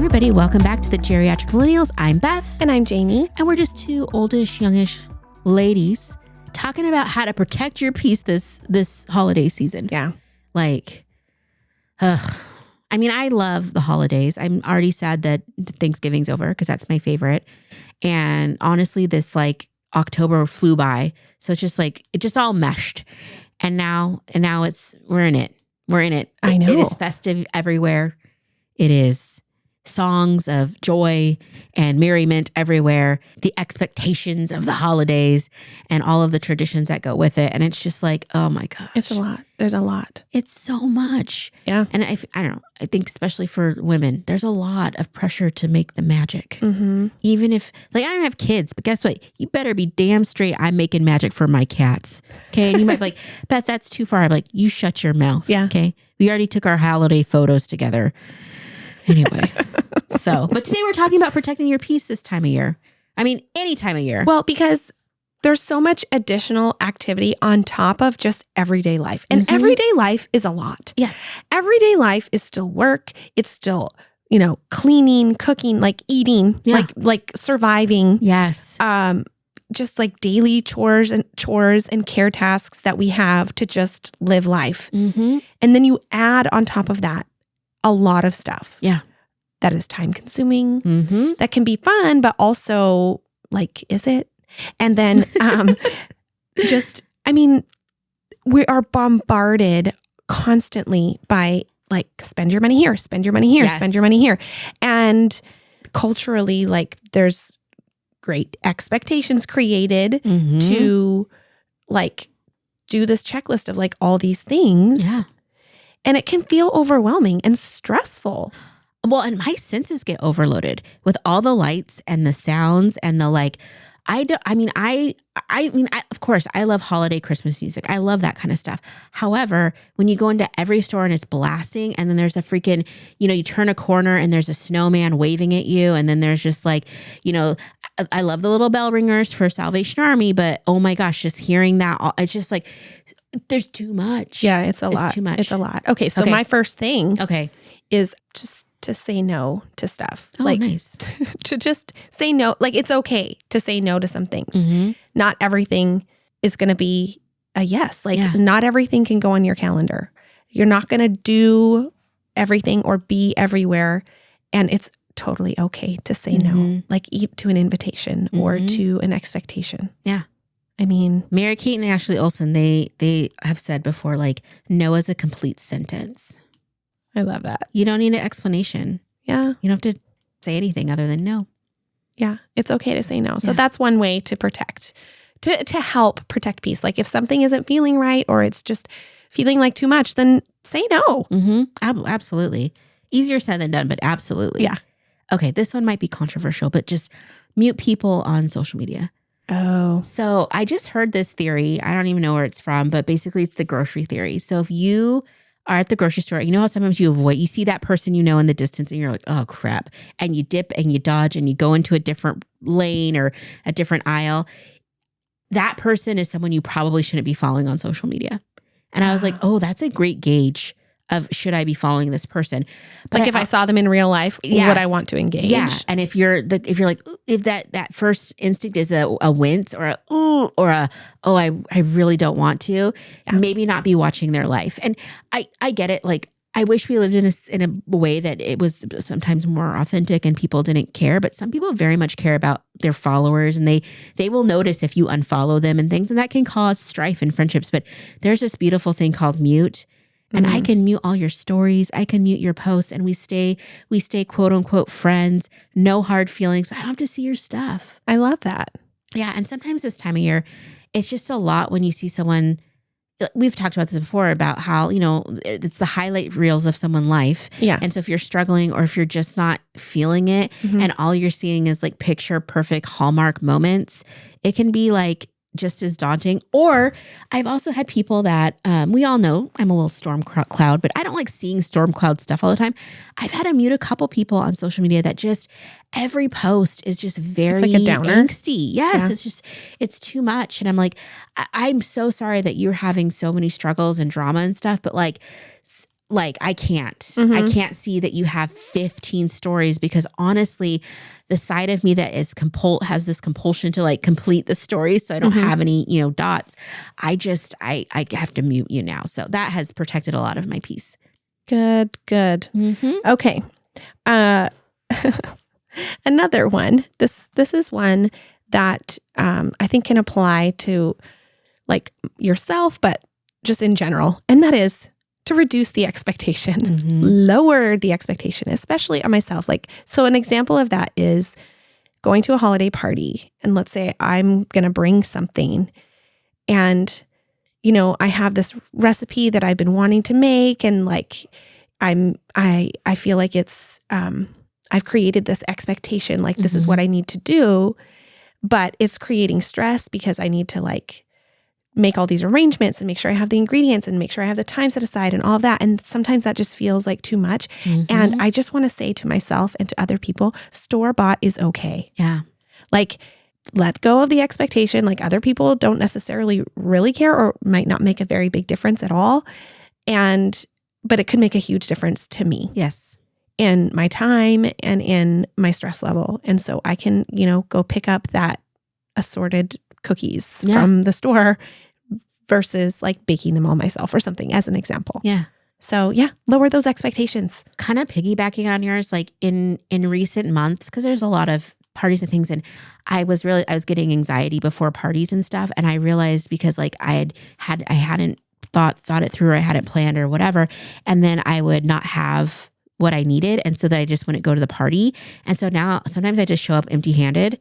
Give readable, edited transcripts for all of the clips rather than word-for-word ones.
everybody. Welcome back to the Geriatric Millennials. I'm Beth. And I'm Jayme. And we're just two oldish, youngish ladies talking about how to protect your peace this holiday season. Yeah. Like, I mean, I love the holidays. I'm already sad that Thanksgiving's over because that's my favorite. And honestly, this like October flew by. So it's just like, it just all meshed. And now we're in it. We're in it. I know. It is festive everywhere. It is songs of joy and merriment everywhere, the expectations of the holidays and all of the traditions that go with it. And it's just like, oh my gosh. It's a lot. There's a lot. It's so much. Yeah. And I don't know. I think especially for women, there's a lot of pressure to make the magic. Mm-hmm. Even if, like, I don't have kids, but guess what? You better be damn straight. I'm making magic for my cats. Okay. And you might be like, Beth, that's too far. I'm like, you shut your mouth. Yeah. Okay. We already took our holiday photos together. Anyway. But today we're talking about protecting your peace this time of year. I mean, any time of year. Well, because there's so much additional activity on top of just everyday life. And everyday life is a lot. Yes. Everyday life is still work. It's still, cleaning, cooking, like eating, like surviving. Yes. Just like daily chores and care tasks that we have to just live life. Mm-hmm. And then you add on top of that a lot of stuff. Yeah. That is time consuming. Mm-hmm. That can be fun, but also like, is it? And then we are bombarded constantly by like, spend your money here, spend your money here, Yes. spend your money here. And culturally, like there's great expectations created to like do this checklist of like all these things. Yeah. And it can feel overwhelming and stressful. Well, and my senses get overloaded with all the lights and the sounds and the like. Of course, I love holiday Christmas music. I love that kind of stuff. However, when you go into every store and it's blasting and then there's a freaking, you turn a corner and there's a snowman waving at you. And then there's just like, I love the little bell ringers for Salvation Army, but oh my gosh, just hearing that, it's just like, there's too much. Yeah, it's a lot. Too much. It's a lot. Okay, so my first thing is just to say no to stuff. Oh, like, nice. To just say no. Like, it's okay to say no to some things. Mm-hmm. Not everything is going to be a yes. Like, not everything can go on your calendar. You're not going to do everything or be everywhere. And it's totally okay to say no. Like, to an invitation or to an expectation. Yeah. I mean, Mary-Kate and Ashley Olsen, they have said before, like, no is a complete sentence. I love that. You don't need an explanation. Yeah. You don't have to say anything other than no. Yeah. It's okay to say no. So that's one way to protect, to help protect peace. Like if something isn't feeling right or it's just feeling like too much, then say no. Mm-hmm. Absolutely. Easier said than done, but absolutely. Yeah. Okay. This one might be controversial, but just mute people on social media. Oh. So I just heard this theory. I don't even know where it's from, but basically it's the grocery theory. So if you are at the grocery store, you know how sometimes you see that person in the distance and you're like, oh crap. And you dip and you dodge and you go into a different lane or a different aisle. That person is someone you probably shouldn't be following on social media. And I was like, oh, that's a great gauge of should I be following this person? But like if I saw them in real life, would I want to engage? Yeah. And if you're like, if that first instinct is a wince or I really don't want to, maybe not be watching their life. And I get it. Like, I wish we lived in a way that it was sometimes more authentic and people didn't care, but some people very much care about their followers and they will notice if you unfollow them and things, and that can cause strife in friendships. But there's this beautiful thing called mute. And I can mute all your stories. I can mute your posts, and we stay quote unquote friends. No hard feelings, but I don't have to see your stuff. I love that. Yeah, and sometimes this time of year, it's just a lot when you see someone. We've talked about this before about how it's the highlight reels of someone's life. Yeah, and so if you're struggling or if you're just not feeling it, and all you're seeing is like picture perfect Hallmark moments, it can be like just as daunting. Or I've also had people that we all know I'm a little storm cloud, but I don't like seeing storm cloud stuff all the time. I've had to mute a couple people on social media that just every post is just very like a downer. Angsty. Yes, yeah. It's too much. And I'm like, I'm so sorry that you're having so many struggles and drama and stuff, but like like, I can't see that you have 15 stories, because honestly, the side of me that is has this compulsion to like complete the story, so I don't have any, dots. I have to mute you now. So that has protected a lot of my peace. Good. Okay. Another one. This is one that I think can apply to like yourself, but just in general. And that is to reduce the expectation, lower the expectation, especially on myself. Like, so an example of that is going to a holiday party. And let's say I'm going to bring something, and, I have this recipe that I've been wanting to make. And like, I feel like it's, I've created this expectation, like this is what I need to do, but it's creating stress because I need to like make all these arrangements and make sure I have the ingredients and make sure I have the time set aside and all of that. And sometimes that just feels like too much. And I just want to say to myself and to other people, store-bought is okay. Yeah. Like, let go of the expectation. Like, other people don't necessarily really care or might not make a very big difference at all. But it could make a huge difference to me. Yes. In my time and in my stress level. And so I can, go pick up that assorted cookies from the store versus like baking them all myself or something, as an example. Yeah. So lower those expectations. Kind of piggybacking on yours, like in recent months, because there's a lot of parties and things, and I was getting anxiety before parties and stuff, and I realized because like I hadn't thought it through, or I hadn't planned or whatever, and then I would not have what I needed, and so that I just wouldn't go to the party. And so now sometimes I just show up empty-handed,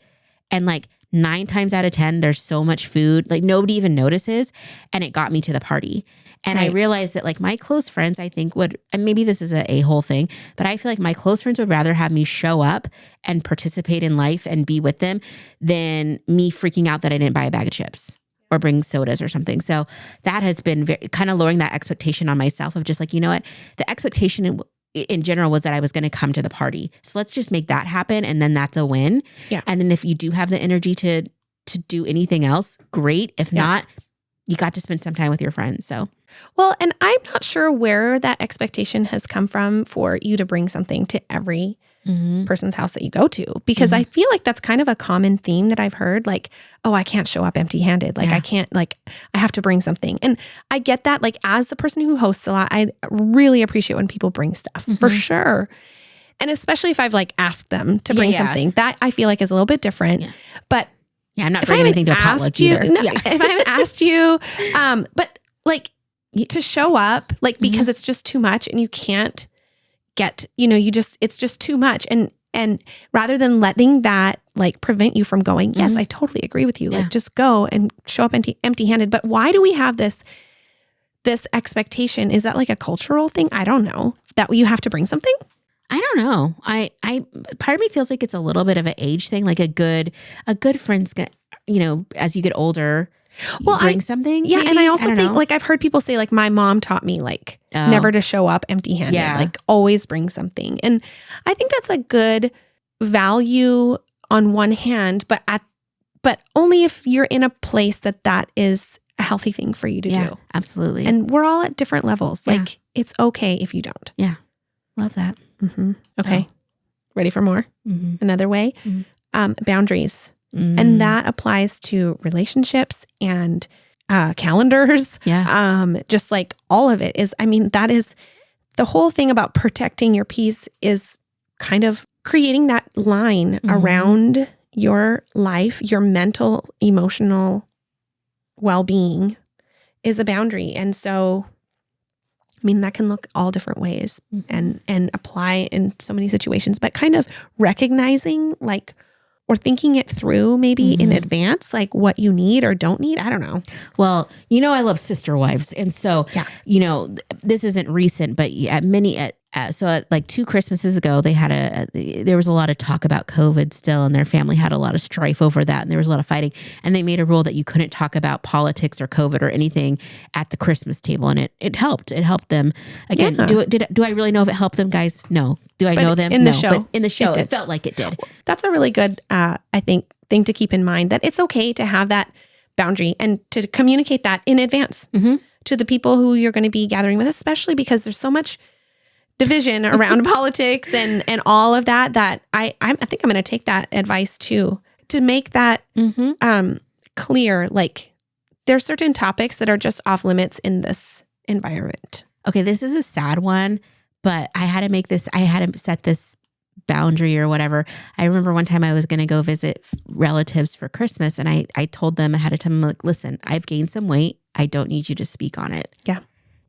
and like 9 times out of 10, there's so much food, like nobody even notices. And it got me to the party. And I realized that like my close friends, I think would, and maybe this is a whole thing, but I feel like my close friends would rather have me show up and participate in life and be with them than me freaking out that I didn't buy a bag of chips or bring sodas or something. So that has been kind of lowering that expectation on myself of just like, you know what, the expectation in general was that I was going to come to the party. So let's just make that happen. And then that's a win. Yeah. And then if you do have the energy to do anything else, great. If not, you got to spend some time with your friends. So, well, and I'm not sure where that expectation has come from for you to bring something to every person's house that you go to, because I feel like that's kind of a common theme that I've heard. Like, oh, I can't show up empty-handed. Like I can't, like I have to bring something. And I get that. Like, as the person who hosts a lot, I really appreciate when people bring stuff for sure. And especially if I've like asked them to bring something, that I feel like is a little bit different. Yeah. But I'm not bringing anything to a potluck either. No, if I haven't asked you, but like to show up, like, because it's just too much and you can't get, it's just too much. And rather than letting that like prevent you from going, yes, I totally agree with you. Like, just go and show up empty-handed. But why do we have this expectation? Is that like a cultural thing? I don't know, that you have to bring something. I don't know. I part of me feels like it's a little bit of an age thing. Like a good friend's, as you get older, bring something. Yeah, maybe? and I also think like I've heard people say like my mom taught me like never to show up empty-handed. Yeah. Like always bring something, and I think that's a good value on one hand, but only if you're in a place that is a healthy thing for you to do. Absolutely. And we're all at different levels. Like it's okay if you don't. Yeah, love that. Okay. Ready for more? Another way? Boundaries. And that applies to relationships and calendars. Yeah. Just like all of it is, that is the whole thing about protecting your peace, is kind of creating that line around your life, your mental, emotional well-being is a boundary. And so that can look all different ways and apply in so many situations, but kind of recognizing like, or thinking it through maybe in advance, like what you need or don't need. I don't know. Well, I love sister wives. And so, this isn't recent, but like 2 Christmases ago, they had there was a lot of talk about COVID still, and their family had a lot of strife over that. And there was a lot of fighting, and they made a rule that you couldn't talk about politics or COVID or anything at the Christmas table. And it helped them. Again, do I really know if it helped them, guys? No. Do I know them? In the show. But in the show, it felt like it did. That's a really good, I think, thing to keep in mind, that it's okay to have that boundary and to communicate that in advance. to the people who you're going to be gathering with, especially because there's so much division around politics and all of that, that I think I'm going to take that advice too, to make that clear. Like, there's certain topics that are just off limits in this environment. Okay, this is a sad one, but I had to set this boundary or whatever. I remember one time I was going to go visit relatives for Christmas, and I told them ahead of time, I'm like, listen, I've gained some weight. I don't need you to speak on it. Yeah.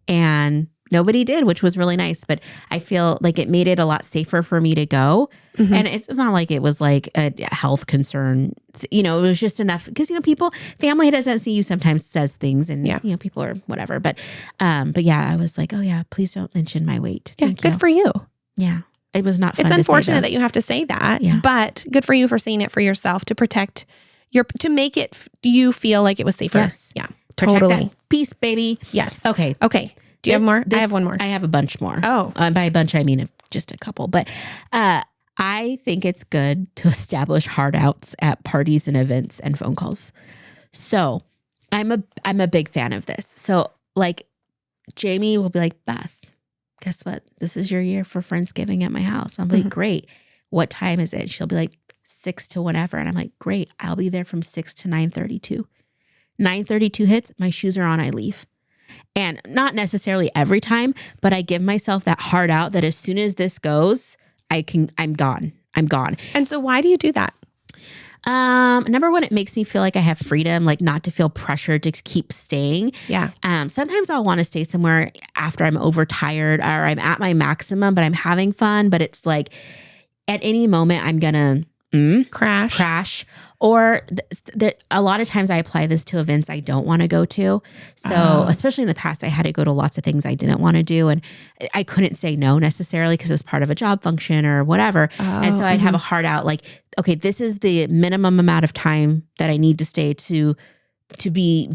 And nobody did, which was really nice, but I feel like it made it a lot safer for me to go. Mm-hmm. And it's not like it was like a health concern. It was just enough because, family doesn't see you sometimes says things and, people are whatever. But yeah, I was like, oh yeah, please don't mention my weight. Thank you. Good for you. Yeah. It was not fun. It's unfortunate that you have to say that, but good for you for saying it for yourself to protect to make it, you feel like it was safer. Yes. Yeah. Protect Totally. That peace, baby. Yes. Okay. Do you have more? I have one more. I have a bunch more. Oh. By a bunch, I mean just a couple. But I think it's good to establish hard outs at parties and events and phone calls. So I'm a big fan of this. So like Jayme will be like, Beth, guess what? This is your year for Friendsgiving at my house. I'm like, great. What time is it? She'll be like 6 to whenever. And I'm like, great. I'll be there from 6 to 9:32. 9:32 hits, my shoes are on, I leave. And not necessarily every time, but I give myself that hard out that as soon as this goes, I'm gone. And so why do you do that? Number one, it makes me feel like I have freedom, like not to feel pressured to keep staying. Yeah. Sometimes I'll want to stay somewhere after I'm overtired or I'm at my maximum, but I'm having fun. But it's like at any moment I'm gonna crash. Or a lot of times I apply this to events I don't want to go to. So especially in the past, I had to go to lots of things I didn't want to do. And I couldn't say no necessarily because it was part of a job function or whatever. And so I'd have a hard out like, okay, this is the minimum amount of time that I need to stay to be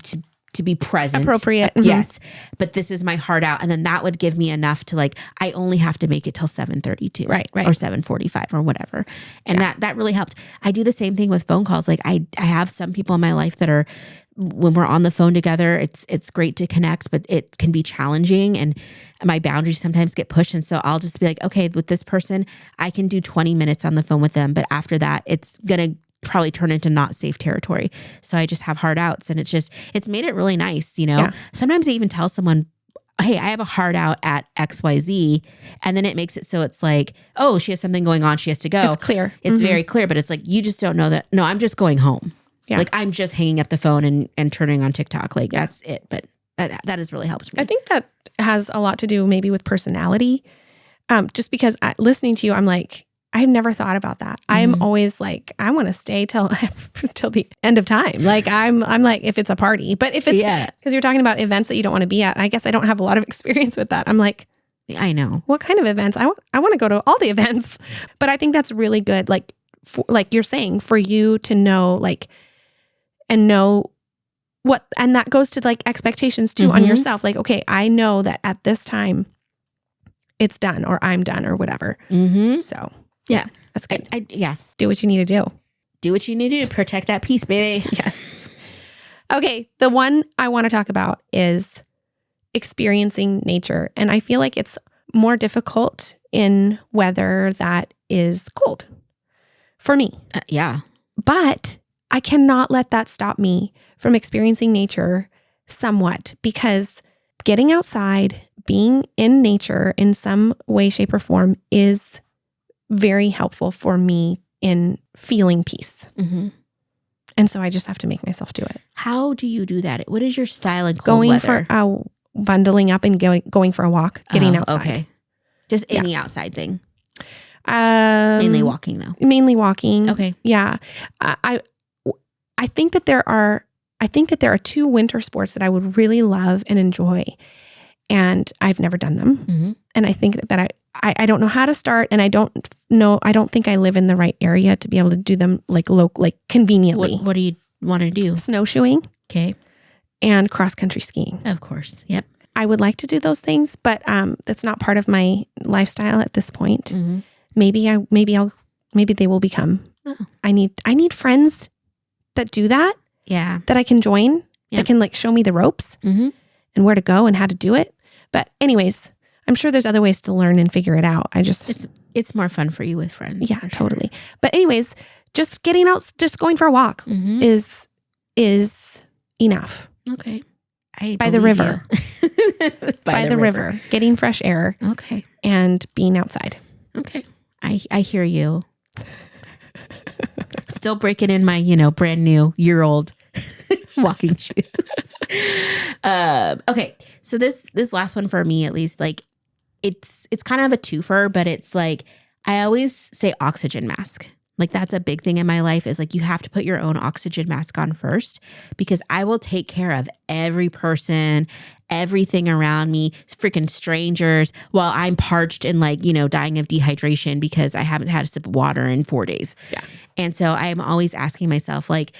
present. Appropriate. Yes. But this is my heart out. And then that would give me enough to like, I only have to make it till 7:32. Right. Or 7:45 or whatever. And that really helped. I do the same thing with phone calls. Like I have some people in my life that are, when we're on the phone together, it's great to connect, but it can be challenging and my boundaries sometimes get pushed. And so I'll just be like, okay, with this person, I can do 20 minutes on the phone with them. But after that, it's going to probably turn into not safe territory. So I just have hard outs and it's made it really nice. Sometimes I even tell someone, hey, I have a hard out at XYZ. And then it makes it so it's like, oh, she has something going on. She has to go. It's clear. It's very clear, but it's like, you just don't know that. No, I'm just going home. Yeah. Like I'm just hanging up the phone and turning on TikTok. Like that's it. But that has really helped me. I think that has a lot to do maybe with personality. Just because listening to you, I'm like, I've never thought about that. I'm always like, I want to stay till the end of time. Like I'm like, if it's a party, but if it's because you're talking about events that you don't want to be at, I guess I don't have a lot of experience with that. I'm like, I know what kind of events I want to go to all the events, but I think that's really good. Like, like you're saying, for you to know, like, and know what, and that goes to like expectations too on yourself. Like, okay, I know that at this time it's done or I'm done or whatever. So. Yeah, that's good. Do what you need to do. Do what you need to do to protect that peace, baby. Yes. Okay, the one I want to talk about is experiencing nature. And I feel like it's more difficult in weather that is cold for me. Yeah. But I cannot let that stop me from experiencing nature somewhat, because getting outside, being in nature in some way, shape, or form is very helpful for me in feeling peace. And so I just have to make myself do it. How do you do that? What is your style in cold weather? For bundling up and going for a walk, getting outside. Okay. Just any outside thing. Mainly walking though. Mainly walking. Okay. Yeah. I think that there are 2 winter sports that I would really love and enjoy, and I've never done them. And I think that I don't know how to start, and I don't think I live in the right area to be able to do them like conveniently. What do you want to do? Snowshoeing. Okay. And cross-country skiing. Of course. Yep. I would like to do those things, but that's not part of my lifestyle at this point. Maybe they will become. Oh. I need friends that do that. Yeah. That I can join. That can like show me the ropes. and where to go and how to do it. But anyways, I'm sure there's other ways to learn and figure it out. It's more fun for you with friends. Yeah, totally. But anyways, just getting out, just going for a walk is enough. Okay. By the river. By the river. Getting fresh air. Okay. And being outside. Okay. I hear you. Still breaking in my, brand new year-old walking shoes. Okay. So this last one for me, at least, like it's kind of a twofer, but it's like, I always say oxygen mask. Like that's a big thing in my life is like, you have to put your own oxygen mask on first, because I will take care of every person, everything around me, freaking strangers, while I'm parched and like, dying of dehydration because I haven't had a sip of water in 4 days. Yeah. And so I'm always asking myself like,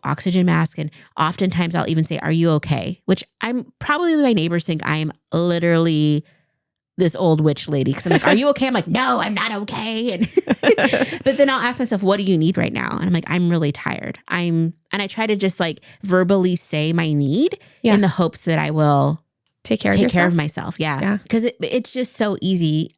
oxygen mask. And oftentimes I'll even say, are you okay? Which I'm probably, my neighbors think I am literally this old witch lady. Cause I'm like, are you okay? I'm like, no, I'm not okay. And but then I'll ask myself, what do you need right now? And I'm like, I'm really tired. And I try to just like verbally say my need in the hopes that I will take care of myself. Yeah. Cause it's just so easy.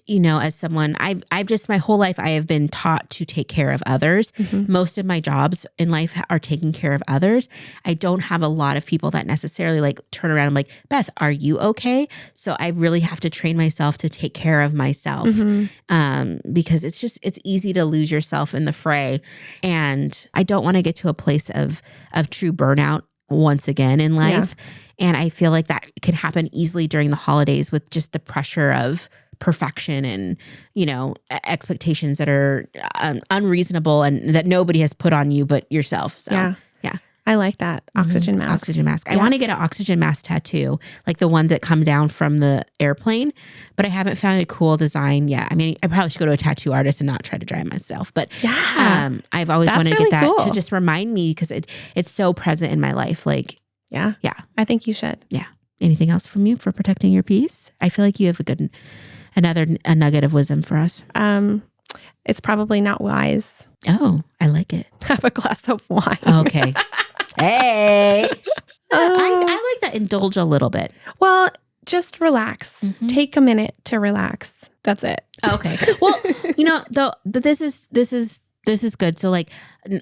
As someone, I've just my whole life, I have been taught to take care of others. Most of my jobs in life are taking care of others. I don't have a lot of people that necessarily like turn around and like, Beth, are you okay? So I really have to train myself to take care of myself because it's easy to lose yourself in the fray. And I don't want to get to a place of true burnout once again in life. Yeah. And I feel like that can happen easily during the holidays with just the pressure of perfection and, expectations that are unreasonable and that nobody has put on you but yourself. So, yeah. I like that. Oxygen mask. Oxygen mask. I want to get an oxygen mask tattoo, like the one that come down from the airplane, but I haven't found a cool design yet. I mean, I probably should go to a tattoo artist and not try to draw it myself, but I've always wanted to get that cool. to just remind me because it's so present in my life. Like, yeah. I think you should. Yeah. Anything else from you for protecting your peace? I feel like you have a nugget of wisdom for us. It's probably not wise. Oh, I like it. Have a glass of wine. Okay. Hey. I like that. Indulge a little bit. Well, just relax. Take a minute to relax. That's it. Okay. Well, though this is good. So like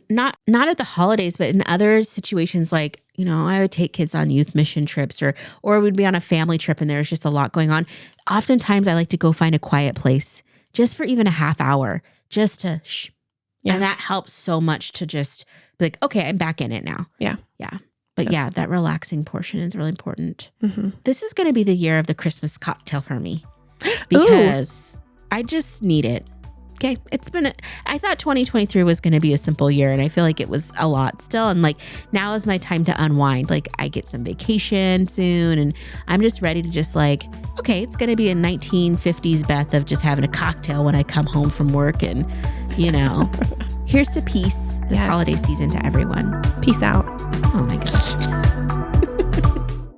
not at the holidays, but in other situations, like, I would take kids on youth mission trips or we'd be on a family trip and there's just a lot going on. Oftentimes I like to go find a quiet place just for even a half hour, just to shh. Yeah. And that helps so much to just be like, okay, I'm back in it now. Yeah. Yeah. But yeah, that relaxing portion is really important. This is going to be the year of the Christmas cocktail for me because I just need it. Okay. I thought 2023 was going to be a simple year and I feel like it was a lot still. And like, now is my time to unwind. Like I get some vacation soon and I'm just ready to just like, okay, it's going to be a 1950s Beth of just having a cocktail when I come home from work. And, here's to peace this holiday season to everyone. Peace out. Oh my gosh.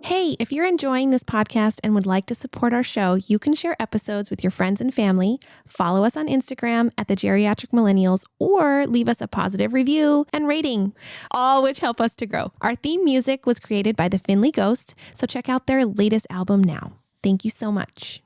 Hey, if you're enjoying this podcast and would like to support our show, you can share episodes with your friends and family, follow us on Instagram at the Geriatric Millennials, or leave us a positive review and rating, all which help us to grow. Our theme music was created by the Finley Ghost, so check out their latest album now. Thank you so much.